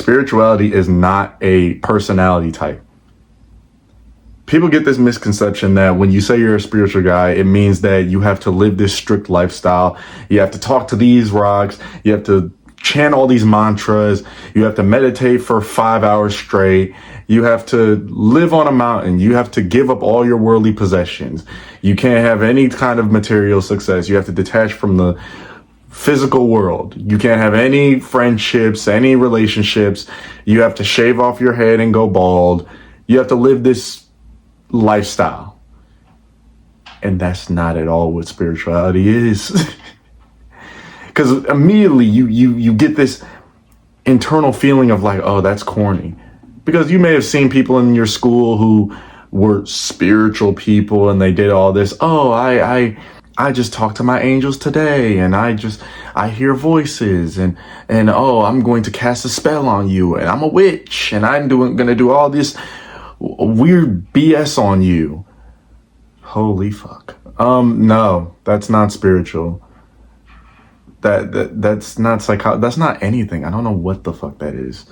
Spirituality is not a personality type. People get this misconception that when you say you're a spiritual guy, it means that you have to live this strict lifestyle. You have to talk to these rocks. You have to chant all these mantras. You have to meditate for 5 hours straight. You have to live on a mountain. You have to give up all your worldly possessions. You can't have any kind of material success. You have to detach from the physical world. You can't have any friendships, any relationships. You have to shave off your head and go bald. You have to live this lifestyle. And that's not at all what spirituality is. Because immediately you get this internal feeling of like, oh, that's corny. Because you may have seen people in your school who were spiritual people and they did all this. Oh, I just talked to my angels today and I hear voices and oh, I'm going to cast a spell on you and I'm a witch and I'm going to do all this weird BS on you. Holy fuck. No, that's not spiritual. That's not that's not anything. I don't know what the fuck that is.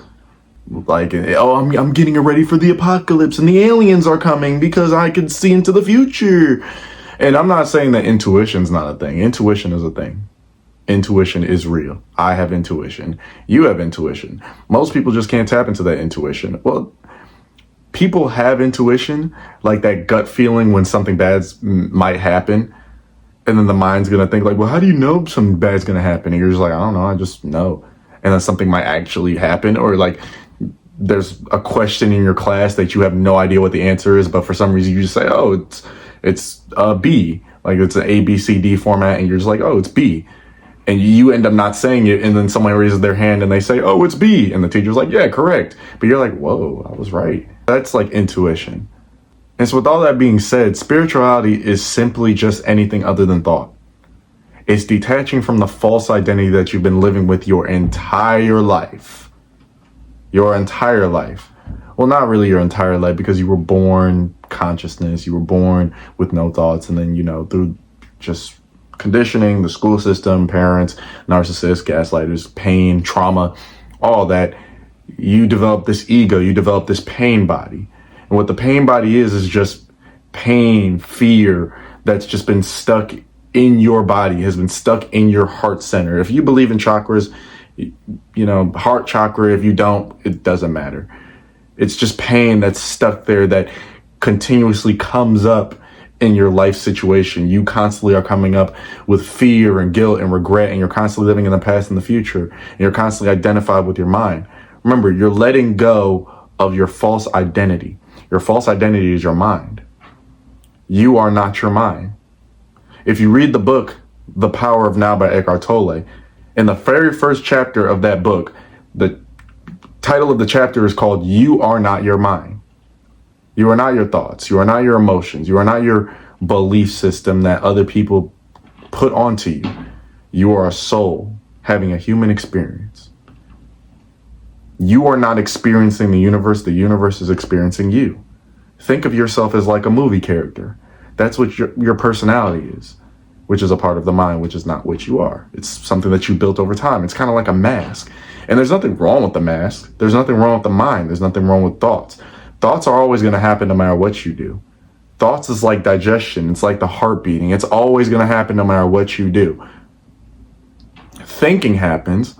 Like, oh, I'm getting ready for the apocalypse and the aliens are coming because I can see into the future. And I'm not saying that intuition's not a thing. Intuition is a thing. Intuition is real. I have intuition. You have intuition. Most people just can't tap into that intuition. Well, people have intuition, like that gut feeling when something bad might happen. And then the mind's going to think like, well, how do you know something bad's going to happen? And you're just like, I don't know. I just know. And then something might actually happen. Or like there's a question in your class that you have no idea what the answer is. But for some reason you just say, oh, it's B. Like it's an A, B, C, D format. And you're just like, oh, it's B. And you end up not saying it. And then someone raises their hand and they say, oh, it's B. And the teacher's like, yeah, correct. But you're like, whoa, I was right. That's like intuition. And so with all that being said, spirituality is simply just anything other than thought. It's detaching from the false identity that you've been living with your entire life. Your entire life. Well, not really your entire life, because you were born consciousness. You were born with no thoughts. And then, through just conditioning, the school system, parents, narcissists, gaslighters, pain, trauma, all that, you develop this ego. You develop this pain body. And what the pain body is just pain, fear that's just been stuck in your body, has been stuck in your heart center. If you believe in chakras, heart chakra, if you don't, it doesn't matter. It's just pain that's stuck there that continuously comes up in your life situation. You constantly are coming up with fear and guilt and regret, and you're constantly living in the past and the future, and you're constantly identified with your mind. Remember, you're letting go of your false identity. Your false identity is your mind. You are not your mind. If you read the book, The Power of Now by Eckhart Tolle, in the very first chapter of that book, the title of the chapter is called You Are Not Your Mind. You are not your thoughts. You are not your emotions. You are not your belief system that other people put onto you. You are a soul having a human experience. You are not experiencing the universe is experiencing you. Think of yourself as like a movie character. That's what your personality is, which is a part of the mind, which is not what you are. It's something that you built over time. It's kind of like a mask. And there's nothing wrong with the mask. There's nothing wrong with the mind. There's nothing wrong with thoughts. Thoughts are always going to happen no matter what you do. Thoughts is like digestion. It's like the heart beating. It's always going to happen no matter what you do. Thinking happens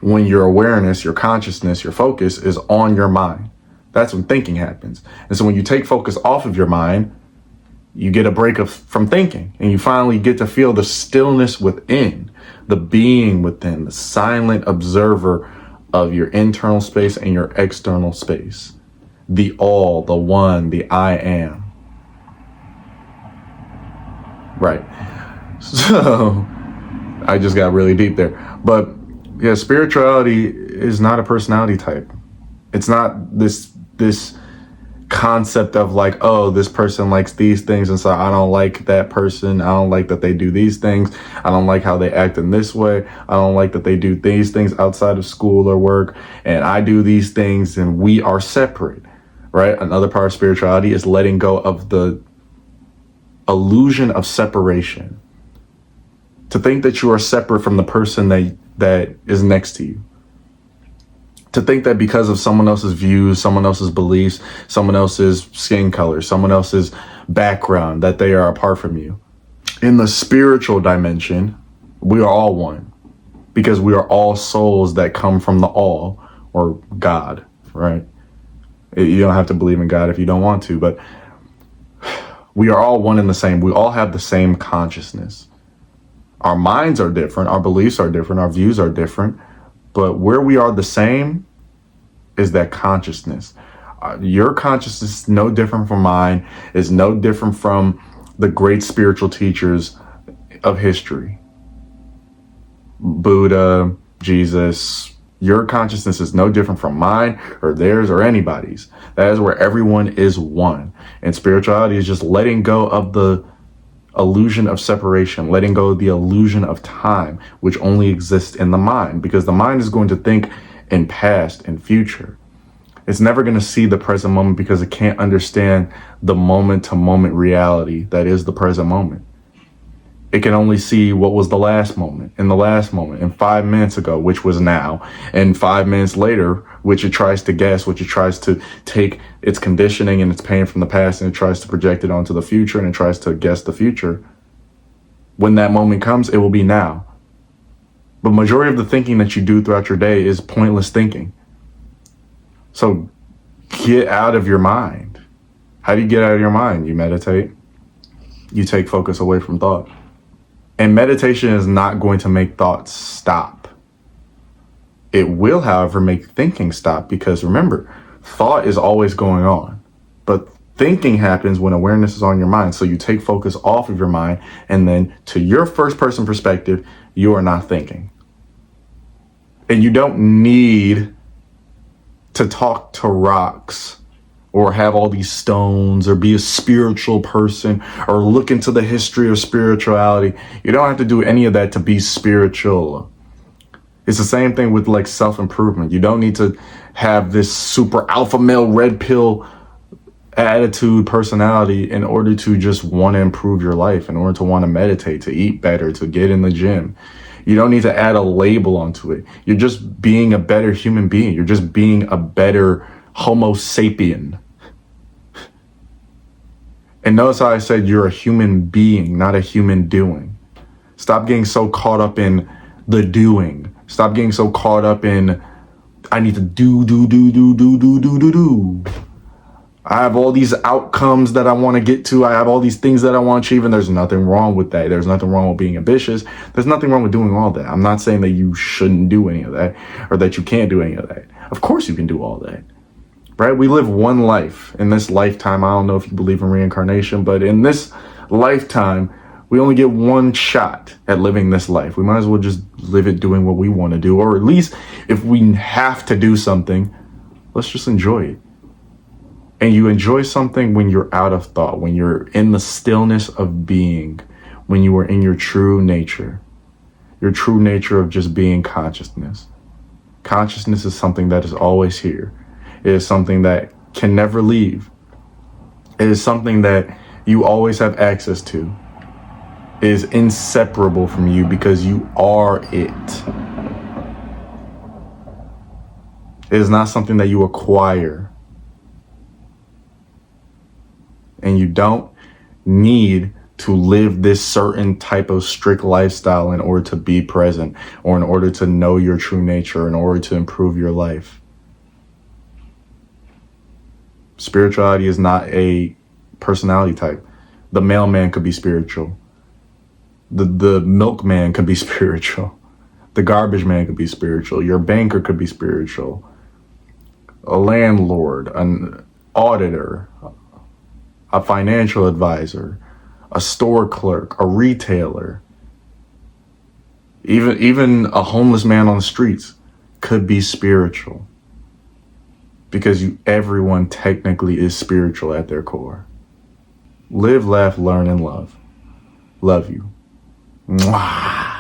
when your awareness, your consciousness, your focus is on your mind. That's when thinking happens. And so when you take focus off of your mind, you get a break from thinking, and you finally get to feel the stillness within, the being within, the silent observer of your internal space and your external space. The all, the one, the I am. Right. So I just got really deep there. But yeah, spirituality is not a personality type. It's not this concept of like, oh, this person likes these things, and so I don't like that person. I don't like that they do these things. I don't like how they act in this way. I don't like that they do these things outside of school or work, and I do these things, and we are separate, right? Another part of spirituality is letting go of the illusion of separation. To think that you are separate from the person that is next to you. To think that because of someone else's views, someone else's beliefs, someone else's skin color, someone else's background, that they are apart from you. In the spiritual dimension, we are all one, because we are all souls that come from the all, or God, right? You don't have to believe in God if you don't want to, but we are all one and the same. We all have the same consciousness. Our minds are different, our beliefs are different, our views are different, but where we are the same is that consciousness. Your consciousness is no different from mine, is no different from the great spiritual teachers of history. Buddha, Jesus. Your consciousness is no different from mine or theirs or anybody's. That is where everyone is one. And spirituality is just letting go of the illusion of separation, letting go of the illusion of time, which only exists in the mind, because the mind is going to think in past and future. It's never going to see the present moment because it can't understand the moment to moment reality that is the present moment. It can only see what was the last moment, and 5 minutes ago, which was now, and 5 minutes later, which it tries to guess, which it tries to take its conditioning and its pain from the past, and it tries to project it onto the future, and it tries to guess the future. When that moment comes, it will be now. But majority of the thinking that you do throughout your day is pointless thinking. So get out of your mind. How do you get out of your mind? You meditate. You take focus away from thought. And meditation is not going to make thoughts stop. It will, however, make thinking stop, because remember, thought is always going on. But thinking happens when awareness is on your mind. So you take focus off of your mind, and then to your first person perspective, you are not thinking. And you don't need to talk to rocks or have all these stones or be a spiritual person or look into the history of spirituality. You don't have to do any of that to be spiritual. It's the same thing with like self-improvement. You don't need to have this super alpha male red pill attitude, personality in order to just want to improve your life, in order to want to meditate, to eat better, to get in the gym. You don't need to add a label onto it. You're just being a better human being. You're just being a better Homo sapien. And notice how I said you're a human being, not a human doing. Stop getting so caught up in the doing. Stop getting so caught up in, I need to do. I have all these outcomes that I want to get to. I have all these things that I want to achieve, and there's nothing wrong with that. There's nothing wrong with being ambitious. There's nothing wrong with doing all that. I'm not saying that you shouldn't do any of that or that you can't do any of that. Of course you can do all that. Right? We live one life in this lifetime. I don't know if you believe in reincarnation, but in this lifetime, we only get one shot at living this life. We might as well just live it doing what we want to do, or at least if we have to do something, let's just enjoy it. And you enjoy something when you're out of thought, when you're in the stillness of being, when you are in your true nature of just being consciousness. Consciousness is something that is always here. It is something that can never leave. It is something that you always have access to. It is inseparable from you because you are it. It is not something that you acquire. And you don't need to live this certain type of strict lifestyle in order to be present, or in order to know your true nature, in order to improve your life. Spirituality is not a personality type. The mailman could be spiritual. The milkman could be spiritual. The garbage man could be spiritual. Your banker could be spiritual. A landlord, an auditor, a financial advisor, a store clerk, a retailer, even a homeless man on the streets could be spiritual. Because everyone technically is spiritual at their core. Live, laugh, learn, and love. Love you. Mwah.